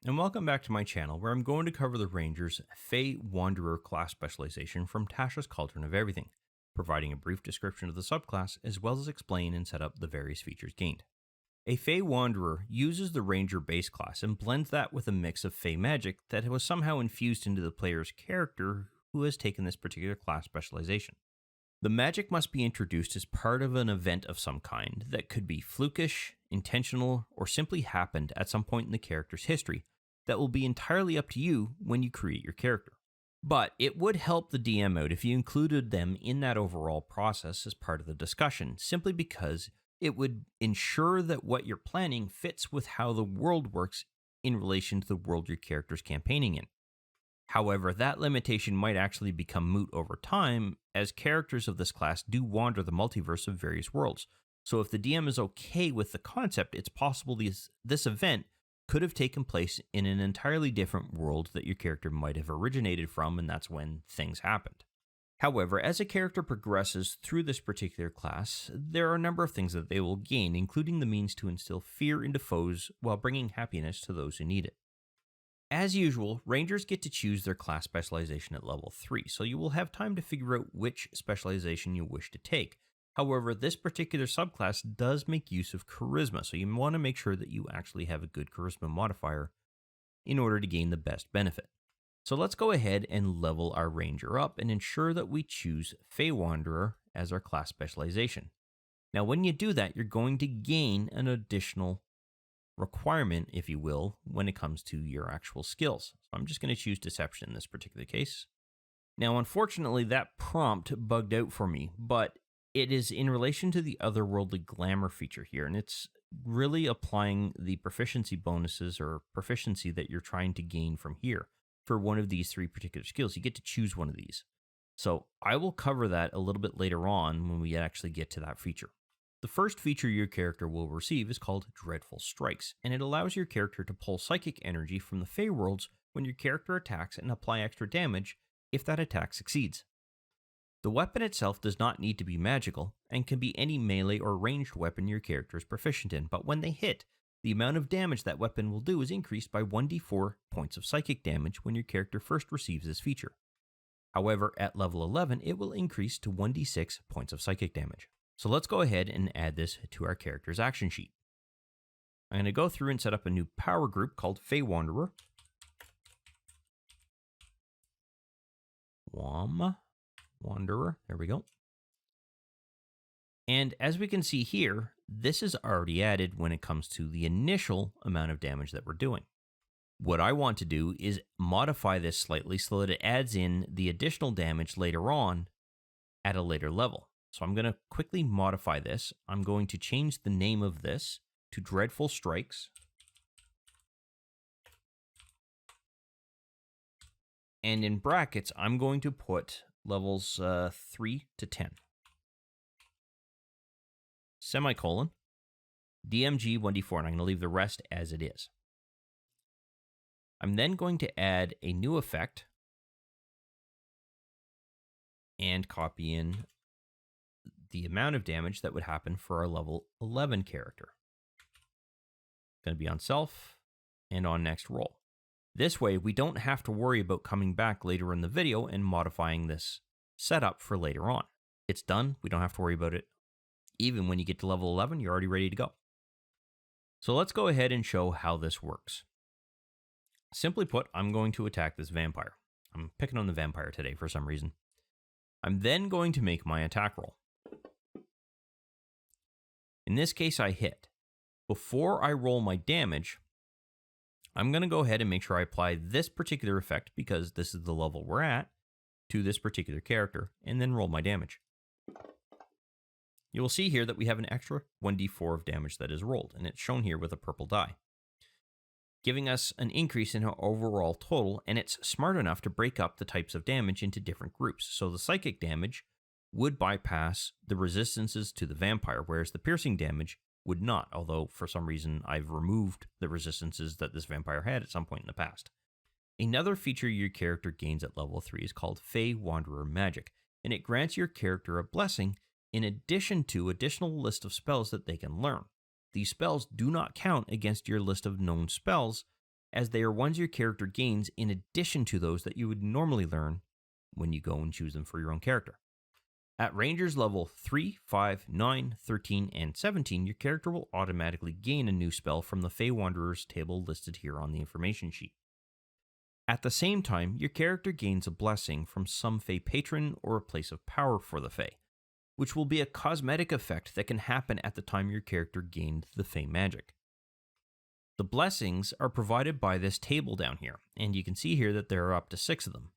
and welcome back to my channel where I'm going to cover the Ranger's Fey Wanderer class specialization from Tasha's Cauldron of Everything, providing a brief description of the subclass as well as explain and set up the various features gained. A Fey Wanderer uses the Ranger base class and blends that with a mix of Fey magic that was somehow infused into the player's character who has taken this particular class specialization. The magic must be introduced as part of an event of some kind that could be flukish, intentional, or simply happened at some point in the character's history that will be entirely up to you when you create your character. But it would help the DM out if you included them in that overall process as part of the discussion, simply because it would ensure that what you're planning fits with how the world works in relation to the world your character's campaigning in. However, that limitation might actually become moot over time, as characters of this class do wander the multiverse of various worlds. So if the DM is okay with the concept, it's possible this event could have taken place in an entirely different world that your character might have originated from, and that's when things happened. However, as a character progresses through this particular class, there are a number of things that they will gain, including the means to instill fear into foes while bringing happiness to those who need it. As usual, Rangers get to choose their class specialization at level 3, so you will have time to figure out which specialization you wish to take. However, this particular subclass does make use of charisma, so you want to make sure that you actually have a good charisma modifier in order to gain the best benefit. So let's go ahead and level our Ranger up and ensure that we choose Fey Wanderer as our class specialization. Now when you do that, you're going to gain an additional requirement, if you will, when it comes to your actual skills. So I'm just going to choose Deception in this particular case. Now, unfortunately, that prompt bugged out for me, but it is in relation to the Otherworldly Glamour feature here, and it's really applying the proficiency bonuses or proficiency that you're trying to gain from here for one of these three particular skills. You get to choose one of these. So I will cover that a little bit later on when we actually get to that feature. The first feature your character will receive is called Dreadful Strikes, and it allows your character to pull psychic energy from the Fey worlds when your character attacks and apply extra damage if that attack succeeds. The weapon itself does not need to be magical, and can be any melee or ranged weapon your character is proficient in, but when they hit, the amount of damage that weapon will do is increased by 1d4 points of psychic damage when your character first receives this feature. However, at level 11, it will increase to 1d6 points of psychic damage. So let's go ahead and add this to our character's action sheet. I'm going to go through and set up a new power group called Fey Wanderer. Wanderer, there we go. And as we can see here, this is already added when it comes to the initial amount of damage that we're doing. What I want to do is modify this slightly so that it adds in the additional damage later on at a later level. So I'm going to quickly modify this. I'm going to change the name of this to Dreadful Strikes. And in brackets, I'm going to put levels 3 to 10. Semicolon, DMG 1d4, and I'm going to leave the rest as it is. I'm then going to add a new effect and copy in the amount of damage that would happen for our level 11 character. Going to be on self and on next roll. This way, we don't have to worry about coming back later in the video and modifying this setup for later on. It's done. We don't have to worry about it. Even when you get to level 11, you're already ready to go. So let's go ahead and show how this works. Simply put, I'm going to attack this vampire. I'm picking on the vampire today for some reason. I'm then going to make my attack roll. In this case, I hit. Before I roll my damage, I'm going to go ahead and make sure I apply this particular effect, because this is the level we're at, to this particular character, and then roll my damage. You will see here that we have an extra 1d4 of damage that is rolled, and it's shown here with a purple die, giving us an increase in our overall total, and it's smart enough to break up the types of damage into different groups. So the psychic damage would bypass the resistances to the vampire, whereas the piercing damage would not, although for some reason I've removed the resistances that this vampire had at some point in the past. Another feature your character gains at level 3 is called Fey Wanderer Magic, and it grants your character a blessing in addition to additional list of spells that they can learn. These spells do not count against your list of known spells, as they are ones your character gains in addition to those that you would normally learn when you go and choose them for your own character. At Rangers level 3, 5, 9, 13, and 17, your character will automatically gain a new spell from the Fey Wanderer's table listed here on the information sheet. At the same time, your character gains a blessing from some Fey patron or a place of power for the Fey, which will be a cosmetic effect that can happen at the time your character gained the Fey magic. The blessings are provided by this table down here, and you can see here that there are up to 6 of them.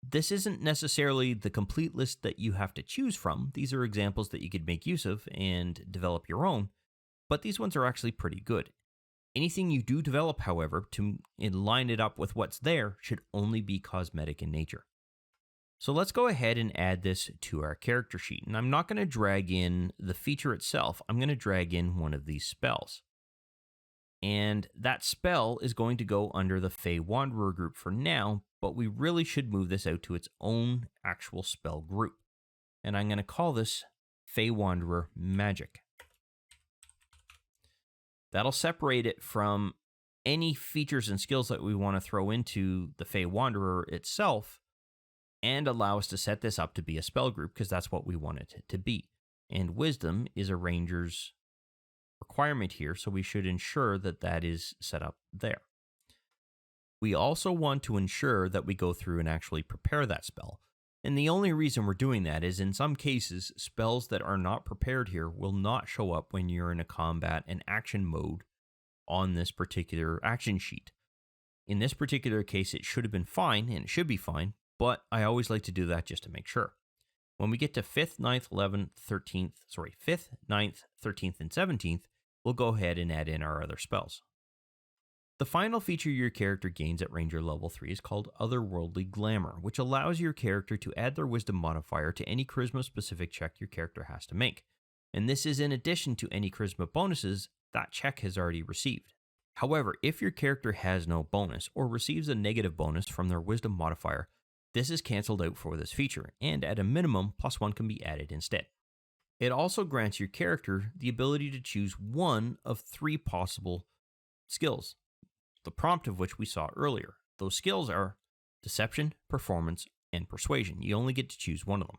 This isn't necessarily the complete list that you have to choose from. These are examples that you could make use of and develop your own, but these ones are actually pretty good. Anything you do develop, however, to line it up with what's there should only be cosmetic in nature. So let's go ahead and add this to our character sheet. And I'm not going to drag in the feature itself. I'm going to drag in one of these spells. And that spell is going to go under the Fey Wanderer group for now, but we really should move this out to its own actual spell group. And I'm going to call this Fey Wanderer Magic. That'll separate it from any features and skills that we want to throw into the Fey Wanderer itself and allow us to set this up to be a spell group because that's what we want it to be. And Wisdom is a ranger's requirement here, so we should ensure that that is set up there. We also want to ensure that we go through and actually prepare that spell. And the only reason we're doing that is in some cases, spells that are not prepared here will not show up when you're in a combat and action mode on this particular action sheet. In this particular case, it should have been fine, and it should be fine, but I always like to do that just to make sure. When we get to 5th, 9th, 11th, 5th, 9th, 13th, and 17th, we'll go ahead and add in our other spells. The final feature your character gains at Ranger level 3 is called Otherworldly Glamour, which allows your character to add their Wisdom modifier to any Charisma-specific check your character has to make. And this is in addition to any Charisma bonuses that check has already received. However, if your character has no bonus or receives a negative bonus from their Wisdom modifier, this is cancelled out for this feature, and at a minimum, +1 can be added instead. It also grants your character the ability to choose one of 3 possible skills, the prompt of which we saw earlier. Those skills are Deception, Performance, and Persuasion. You only get to choose one of them.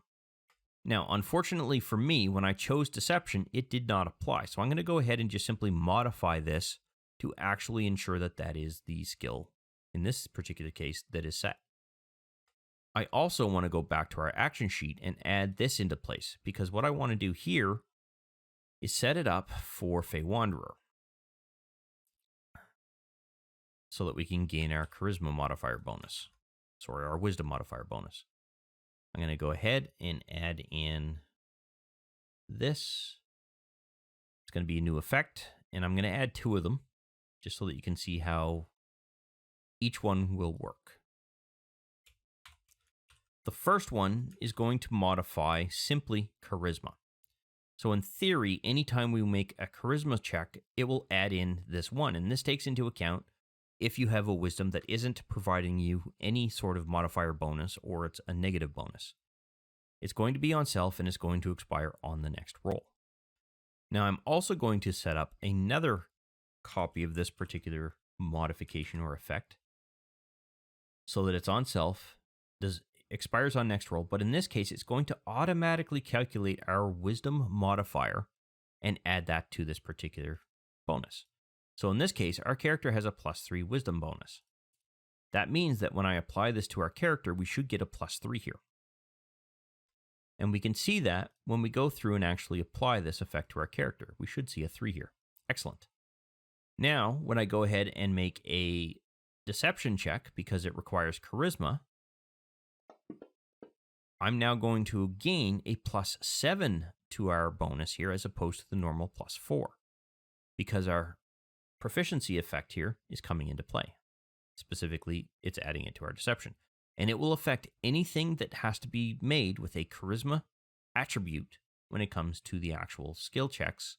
Now, unfortunately for me, when I chose Deception, it did not apply. So I'm going to go ahead and just simply modify this to actually ensure that that is the skill, in this particular case, that is set. I also want to go back to our action sheet and add this into place, because what I want to do here is set it up for Fey Wanderer so that we can gain our Charisma modifier bonus. Sorry, our Wisdom modifier bonus. I'm going to go ahead and add in this. It's going to be a new effect, and I'm going to add 2 of them just so that you can see how each one will work. The first one is going to modify simply Charisma. So in theory, anytime we make a Charisma check, it will add in this one. And this takes into account if you have a Wisdom that isn't providing you any sort of modifier bonus or it's a negative bonus. It's going to be on self and it's going to expire on the next roll. Now I'm also going to set up another copy of this particular modification or effect so that it's on self, expires on next roll, but in this case, it's going to automatically calculate our Wisdom modifier and add that to this particular bonus. So in this case, our character has a +3 Wisdom bonus. That means that when I apply this to our character, we should get a +3 here. And we can see that when we go through and actually apply this effect to our character, we should see a 3 here. Excellent. Now, when I go ahead and make a Deception check, because it requires Charisma, I'm now going to gain a +7 to our bonus here as opposed to the normal +4, because our proficiency effect here is coming into play. Specifically, it's adding it to our Deception. And it will affect anything that has to be made with a Charisma attribute when it comes to the actual skill checks.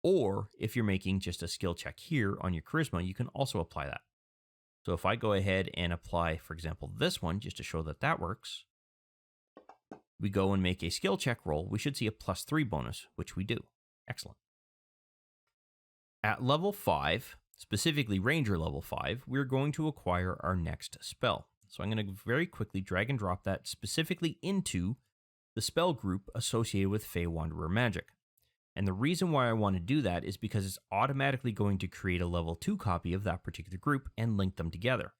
Or if you're making just a skill check here on your Charisma, you can also apply that. So if I go ahead and apply, for example, this one, just to show that that works, we go and make a skill check roll, we should see a +3 bonus, which we do. Excellent. At level 5, specifically Ranger level 5, we're going to acquire our next spell. So I'm going to very quickly drag and drop that specifically into the spell group associated with Fey Wanderer magic. And the reason why I want to do that is because it's automatically going to create a level 2 copy of that particular group and link them together.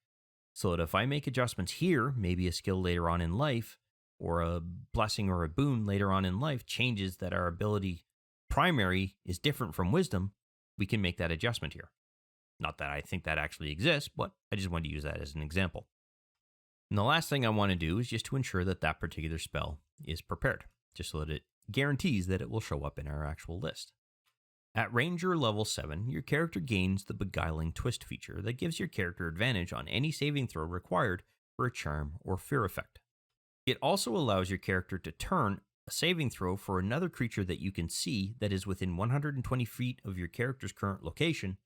So that if I make adjustments here, maybe a skill later on in life, or a blessing or a boon later on in life changes that our ability primary is different from wisdom, we can make that adjustment here. Not that I think that actually exists, but I just wanted to use that as an example. And the last thing I want to do is just to ensure that that particular spell is prepared, just so that it guarantees that it will show up in our actual list. At Ranger level 7, your character gains the Beguiling twist feature that gives your character advantage on any saving throw required for a charm or fear effect. It also allows your character to turn a saving throw for another creature that you can see that is within 120 feet of your character's current location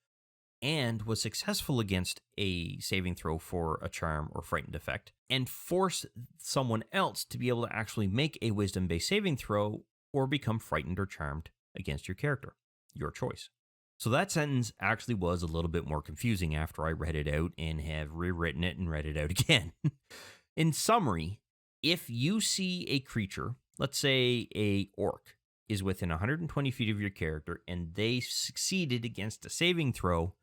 and was successful against a saving throw for a charm or frightened effect, and force someone else to be able to actually make a wisdom-based saving throw or become frightened or charmed against your character. Your choice. So that sentence actually was a little bit more confusing after I read it out and have rewritten it and read it out again. In summary, if you see a creature, let's say a orc, is within 120 feet of your character and they succeeded against a saving throw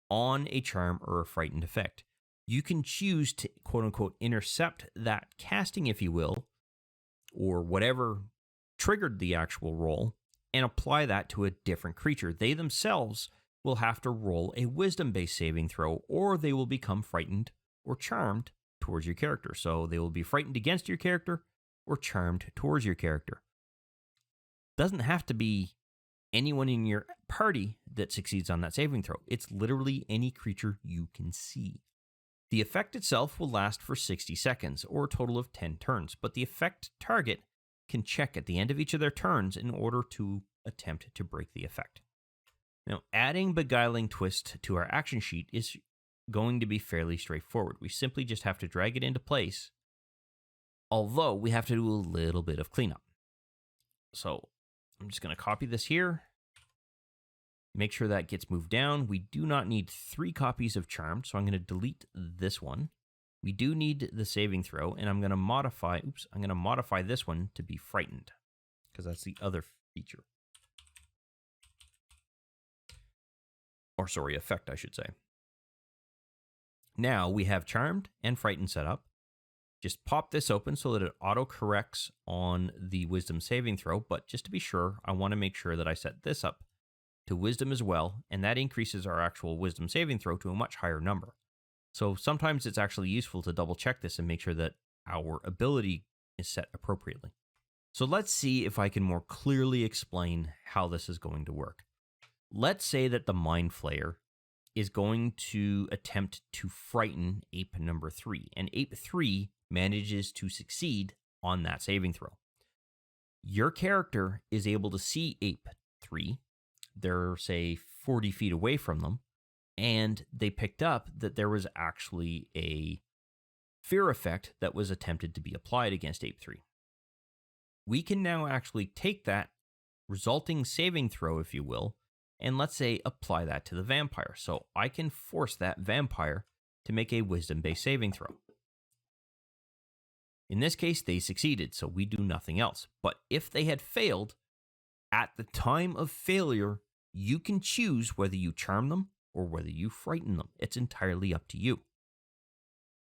on a charm or a frightened effect, you can choose to quote-unquote intercept that casting, if you will, or whatever triggered the actual roll, and apply that to a different creature. They themselves will have to roll a wisdom-based saving throw, or they will become frightened or charmed towards your character. So they will be frightened against your character or charmed towards your character. Doesn't have to be anyone in your party that succeeds on that saving throw. It's literally any creature you can see. The effect itself will last for 60 seconds, or a total of 10 turns, but the effect target can check at the end of each of their turns in order to attempt to break the effect. Now, adding Beguiling Twist to our action sheet is going to be fairly straightforward. We simply just have to drag it into place, although we have to do a little bit of cleanup. So I'm just going to copy this here, make sure that gets moved down. We do not need 3 copies of Charmed, so I'm going to delete this one. We do need the saving throw, and I'm going to modify this one to be frightened, because that's the other feature. Or sorry, effect, I should say. Now we have Charmed and Frightened set up. Just pop this open so that it auto-corrects on the Wisdom saving throw, but just to be sure, I want to make sure that I set this up to Wisdom as well, and that increases our actual Wisdom saving throw to a much higher number. So sometimes it's actually useful to double check this and make sure that our ability is set appropriately. So let's see if I can more clearly explain how this is going to work. Let's say that the Mind Flayer is going to attempt to frighten ape number 3, and ape 3 manages to succeed on that saving throw. Your character is able to see ape 3. They're, say, 40 feet away from them, and they picked up that there was actually a fear effect that was attempted to be applied against ape 3. We can now actually take that resulting saving throw, if you will, and let's say apply that to the vampire. So I can force that vampire to make a wisdom-based saving throw. In this case, they succeeded, so we do nothing else. But if they had failed, at the time of failure, you can choose whether you charm them or whether you frighten them. It's entirely up to you.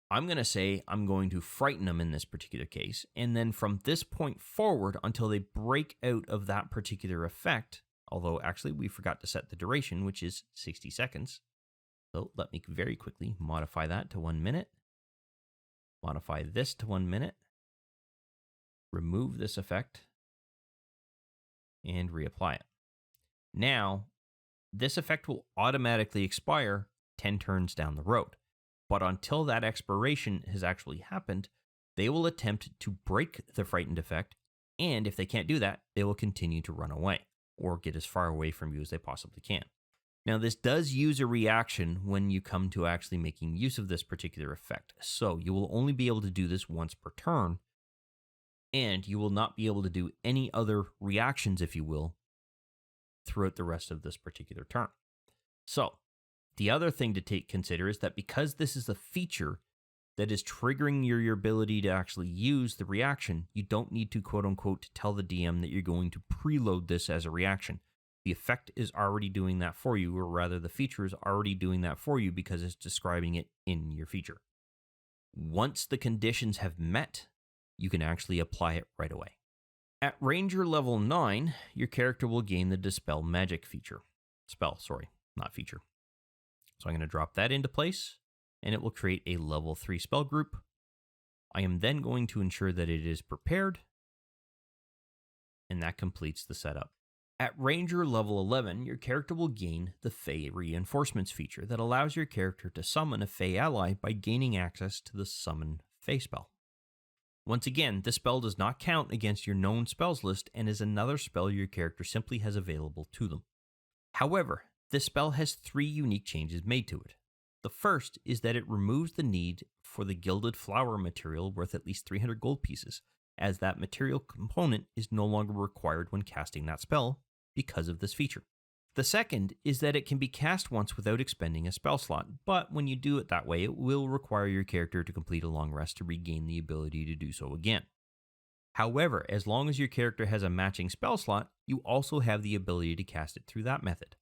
I'm going to say I'm going to frighten them in this particular case, and then from this point forward until they break out of that particular effect, although actually we forgot to set the duration, which is 60 seconds. So let me very quickly modify that to 1 minute. Modify this to 1 minute. Remove this effect and reapply it. Now, this effect will automatically expire 10 turns down the road. But until that expiration has actually happened, they will attempt to break the frightened effect, and if they can't do that, they will continue to run away or get as far away from you as they possibly can. Now, this does use a reaction when you come to actually making use of this particular effect, so you will only be able to do this once per turn, and you will not be able to do any other reactions, if you will, throughout the rest of this particular turn. So, The other thing to consider is that because this is a feature that is triggering your ability to actually use the reaction, you don't need to quote unquote tell the DM that you're going to preload this as a reaction. The effect is already doing that for you, or rather the feature is already doing that for you because it's describing it in your feature. Once the conditions have met, you can actually apply it right away. At Ranger level 9, your character will gain the Dispel Magic feature. Spell, sorry, not feature. So I'm going to drop that into place, and it will create a level 3 spell group. I am then going to ensure that it is prepared, and that completes the setup. At Ranger level 11, your character will gain the Fey Reinforcements feature that allows your character to summon a Fey ally by gaining access to the Summon Fey spell. Once again, this spell does not count against your known spells list and is another spell your character simply has available to them. However, this spell has 3 unique changes made to it. The first is that it removes the need for the Gilded Flower material worth at least 300 gold pieces, as that material component is no longer required when casting that spell because of this feature. The second is that it can be cast once without expending a spell slot, but when you do it that way, it will require your character to complete a long rest to regain the ability to do so again. However, as long as your character has a matching spell slot, you also have the ability to cast it through that method.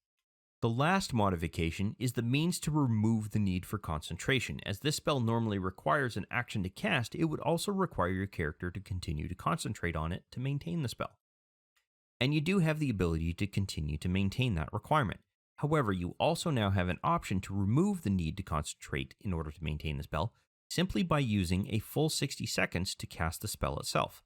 The last modification is the means to remove the need for concentration. As this spell normally requires an action to cast, it would also require your character to continue to concentrate on it to maintain the spell. And you do have the ability to continue to maintain that requirement. However, you also now have an option to remove the need to concentrate in order to maintain the spell, simply by using a full 60 seconds to cast the spell itself,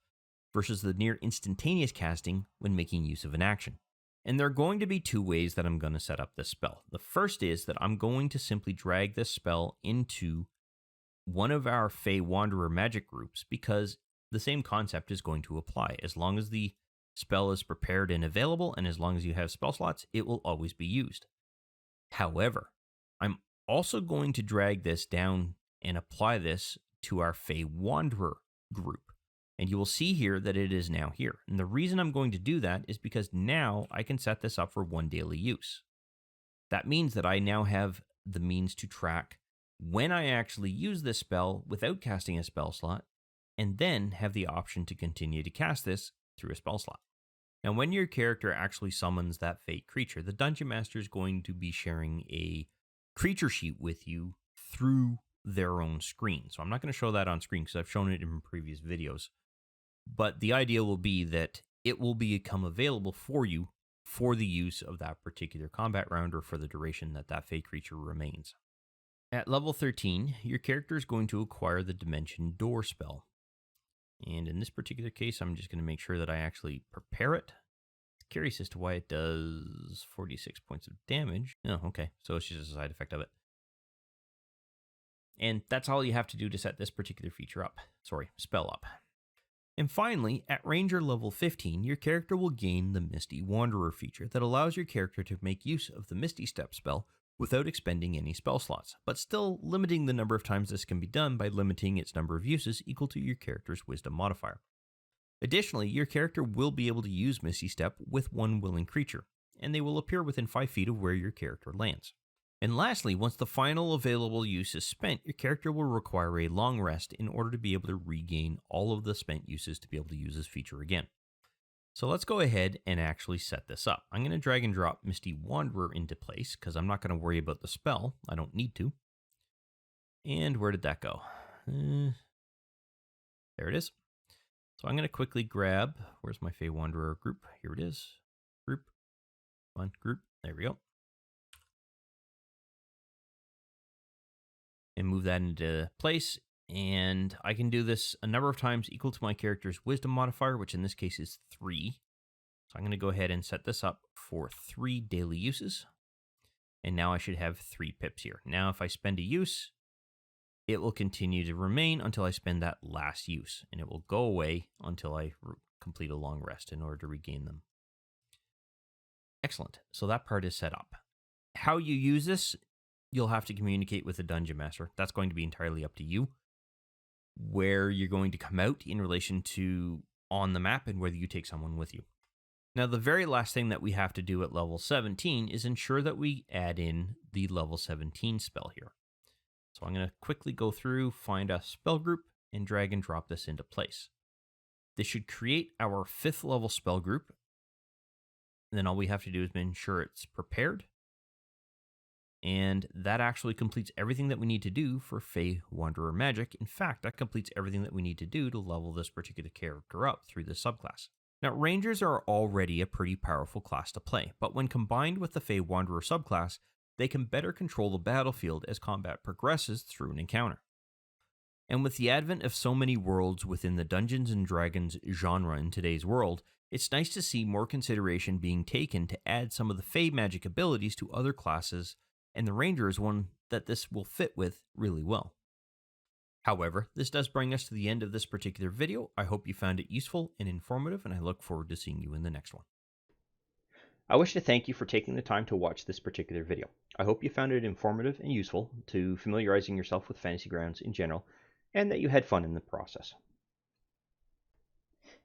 versus the near instantaneous casting when making use of an action. And there are going to be 2 ways that I'm going to set up this spell. The first is that I'm going to simply drag this spell into one of our Fey Wanderer magic groups, because the same concept is going to apply. As long as the spell is prepared and available, and as long as you have spell slots, it will always be used. However, I'm also going to drag this down and apply this to our Fey Wanderer group. And you will see here that it is now here. And the reason I'm going to do that is because now I can set this up for 1 daily use. That means that I now have the means to track when I actually use this spell without casting a spell slot, and then have the option to continue to cast this through a spell slot. Now, when your character actually summons that fate creature, the Dungeon Master is going to be sharing a creature sheet with you through their own screen. So I'm not going to show that on screen because I've shown it in previous videos. But the idea will be that it will become available for you for the use of that particular combat round or for the duration that that fate creature remains. At level 13, your character is going to acquire the Dimension Door spell. And in this particular case, I'm just going to make sure that I actually prepare it. Curious as to why it does 46 points of damage. Oh, okay. So it's just a side effect of it. And that's all you have to do to set this particular feature up. Spell up. And finally, at Ranger level 15, your character will gain the Misty Wanderer feature that allows your character to make use of the Misty Step spell without expending any spell slots, but still limiting the number of times this can be done by limiting its number of uses equal to your character's Wisdom modifier. Additionally, your character will be able to use Misty Step with 1 willing creature, and they will appear within 5 feet of where your character lands. And lastly, once the final available use is spent, your character will require a long rest in order to be able to regain all of the spent uses to be able to use this feature again. So let's go ahead and actually set this up. I'm going to drag and drop Misty Wanderer into place because I'm not going to worry about the spell. I don't need to. And where did that go? There it is. So I'm going to quickly grab, where's my Fey Wanderer group? Here it is. Group. Come on, group. There we go. And move that into place. And I can do this a number of times equal to my character's Wisdom modifier, which in this case is 3. So I'm going to go ahead and set this up for 3 daily uses. And now I should have 3 pips here. Now if I spend a use, it will continue to remain until I spend that last use. And it will go away until I complete a long rest in order to regain them. Excellent. So that part is set up. How you use this, you'll have to communicate with the Dungeon Master. That's going to be entirely up to you. Where you're going to come out in relation to on the map and whether you take someone with you. Now, the very last thing that we have to do at level 17 is ensure that we add in the level 17 spell here. So I'm going to quickly go through, find a spell group, and drag and drop this into place. This should create our 5th level spell group. And then all we have to do is ensure it's prepared. And that actually completes everything that we need to do for Fey Wanderer magic. In fact, that completes everything that we need to do to level this particular character up through this subclass. Now, Rangers are already a pretty powerful class to play, but when combined with the Fey Wanderer subclass, they can better control the battlefield as combat progresses through an encounter. And with the advent of so many worlds within the Dungeons & Dragons genre in today's world, it's nice to see more consideration being taken to add some of the Fey magic abilities to other classes, and the Ranger is one that this will fit with really well. However, this does bring us to the end of this particular video. I hope you found it useful and informative, and I look forward to seeing you in the next one. I wish to thank you for taking the time to watch this particular video. I hope you found it informative and useful to familiarizing yourself with Fantasy Grounds in general, and that you had fun in the process.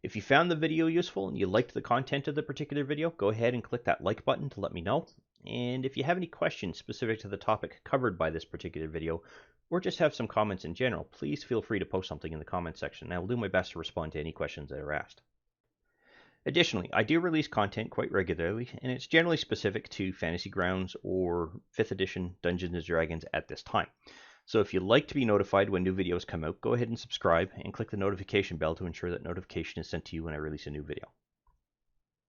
If you found the video useful and you liked the content of the particular video, go ahead and click that like button to let me know. And if you have any questions specific to the topic covered by this particular video, or just have some comments in general, please feel free to post something in the comments section, and I will do my best to respond to any questions that are asked. Additionally, I do release content quite regularly, and it's generally specific to Fantasy Grounds or 5th edition Dungeons & Dragons at this time. So if you'd like to be notified when new videos come out, go ahead and subscribe and click the notification bell to ensure that notification is sent to you when I release a new video.